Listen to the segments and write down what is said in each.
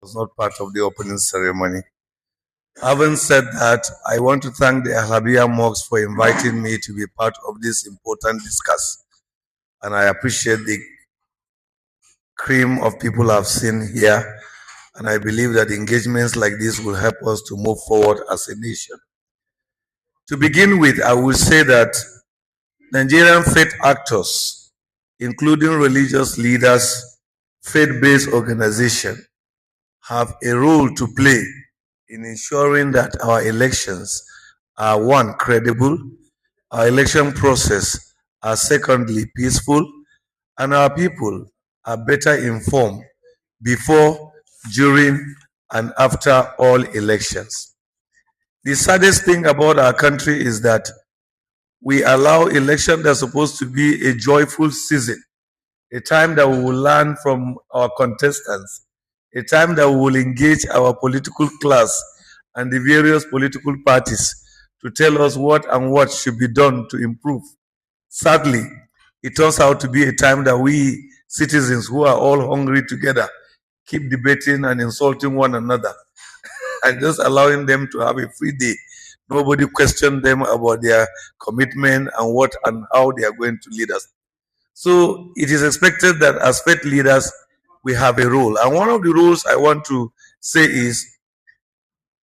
was not part of the opening ceremony. Having said that, I want to thank the AL-HABIBIYYAH mosque for inviting me to be part of this important discuss. And I appreciate the cream of people I've seen here. And I believe that engagements like this will help us to move forward as a nation. To begin with, I will say that Nigerian faith actors, including religious leaders, faith-based organizations, have a role to play in ensuring that our elections are, one, credible, our election process are, secondly, peaceful, and our people are better informed before, during, and after all elections. The saddest thing about our country is that we allow elections that are supposed to be a joyful season, a time that we will learn from our contestants, a time that we will engage our political class and the various political parties to tell us what and what should be done to improve. Sadly, it turns out to be a time that we citizens who are all hungry together keep debating and insulting one another and just allowing them to have a free day. Nobody questioned them about their commitment and what and how they are going to lead us. So it is expected that as faith leaders, we have a role. And one of the roles I want to say is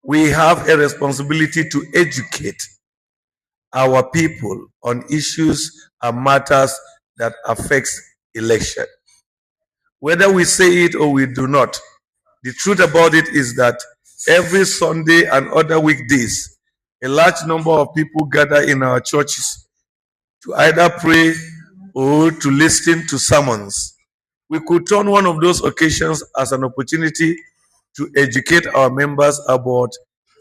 we have a responsibility to educate our people on issues and matters that affects election. Whether we say it or we do not, the truth about it is that every Sunday and other weekdays, a large number of people gather in our churches to either pray or to listen to sermons. We could turn one of those occasions as an opportunity to educate our members about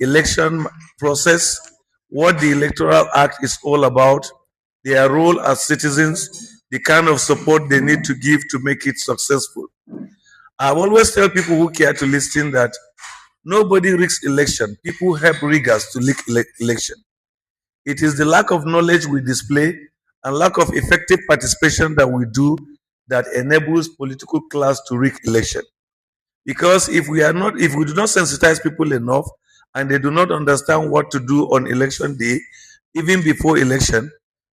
election process, what the Electoral Act is all about, their role as citizens, the kind of support they need to give to make it successful. I always tell people who care to listen that nobody rigs election. People help riggers to rig election. It is the lack of knowledge we display and lack of effective participation that we do that enables political class to rig election. Because if we do not sensitize people enough and they do not understand what to do on election day, even before election,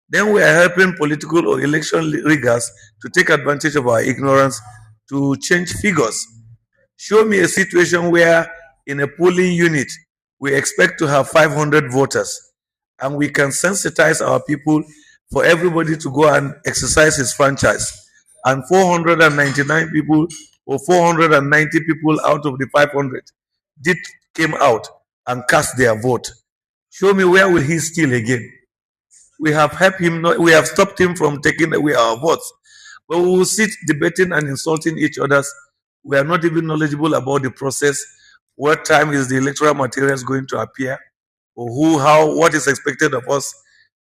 then we are helping political or election riggers to take advantage of our ignorance to change figures. Show me a situation where in a polling unit we expect to have 500 voters and we can sensitize our people for everybody to go and exercise his franchise, and 499 people or 490 people out of the 500 came out and cast their vote. Show me where will he steal again? We have helped him not, we have stopped him from taking away our votes. But we will sit debating and insulting each other. We are not even knowledgeable about the process. What time is the electoral materials going to appear? Or what is expected of us?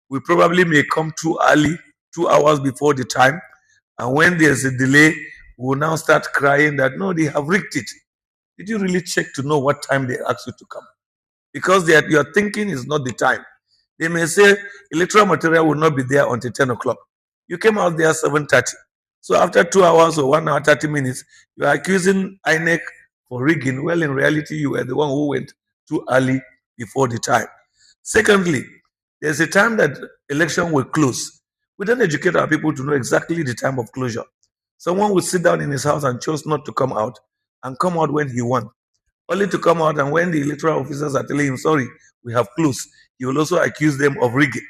We probably may come too early, 2 hours before the time. And when there's a delay, we will now start crying that, no, they have rigged it. Did you really check to know what time they asked you to come? Because your thinking is not the time. They may say electoral material will not be there until 10 o'clock. You came out there 7:30. So after 2 hours or 1 hour, 30 minutes, you are accusing INEC for rigging. Well, in reality, you were the one who went too early before the time. Secondly, there's a time that election will close. We don't educate our people to know exactly the time of closure. Someone will sit down in his house and choose not to come out and come out when he wants. Only to come out and when the electoral officers are telling him, sorry, we have closed, he will also accuse them of rigging.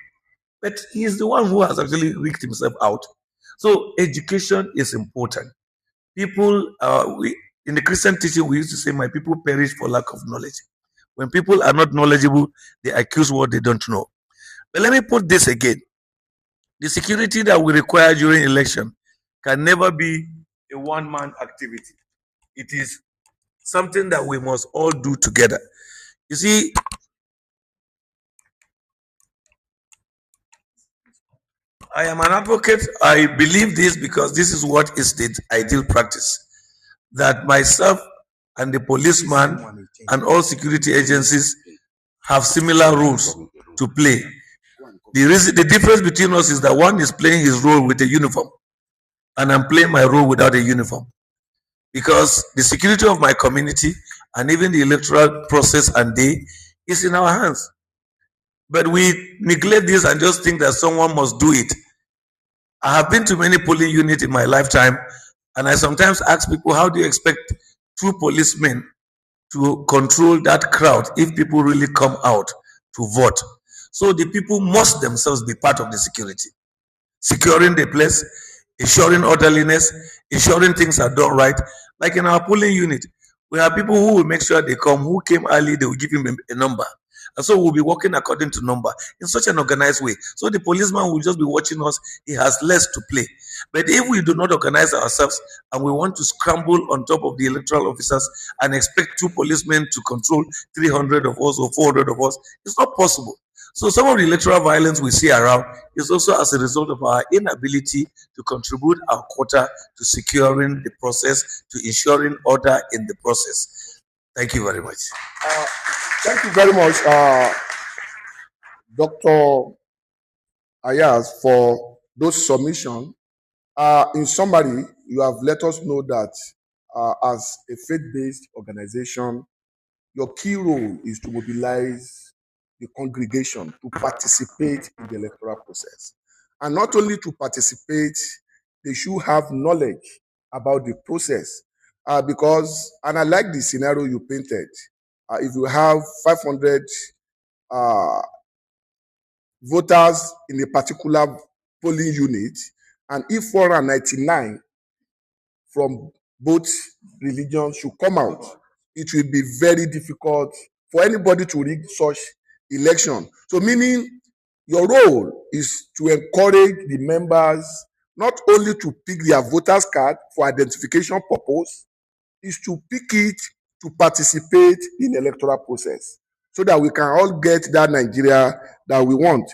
But he is the one who has actually rigged himself out. So education is important. People, in the Christian teaching, we used to say, my people perish for lack of knowledge. When people are not knowledgeable, they accuse what they don't know. But let me put this again. The security that we require during election can never be a one-man activity. It is something that we must all do together. You see, I am an advocate. I believe this because this is what is the ideal practice. That myself and the policeman and all security agencies have similar roles to play. The difference between us is that one is playing his role with a uniform and I'm playing my role without a uniform. because the security of my community and even the electoral process and day is in our hands. But we neglect this and just think that someone must do it. I have been to many polling units in my lifetime, and I sometimes ask people, how do you expect two policemen to control that crowd if people really come out to vote? So the people must themselves be part of the security, securing the place, ensuring orderliness, ensuring things are done right. Like in our polling unit, we have people who will make sure they come, who came early, they will give him a number. And so we'll be working according to number in such an organized way. So the policeman will just be watching us. He has less to play. But if we do not organize ourselves and we want to scramble on top of the electoral officers and expect two policemen to control 300 of us or 400 of us, it's not possible. So some of the electoral violence we see around is also as a result of our inability to contribute our quota to securing the process, to ensuring order in the process. Thank you very much. Thank you very much, Dr. Ayaz, for those submissions. In summary, you have let us know that as a faith-based organization, your key role is to mobilize the congregation to participate in the electoral process. And not only to participate, they should have knowledge about the process. Because, and I like the scenario you painted, if you have 500 voters in a particular polling unit, and if 499 from both religions should come out, it will be very difficult for anybody to rig such election. So meaning your role is to encourage the members not only to pick their voters card for identification purpose, is to pick it to participate in the electoral process so that we can all get that Nigeria that we want.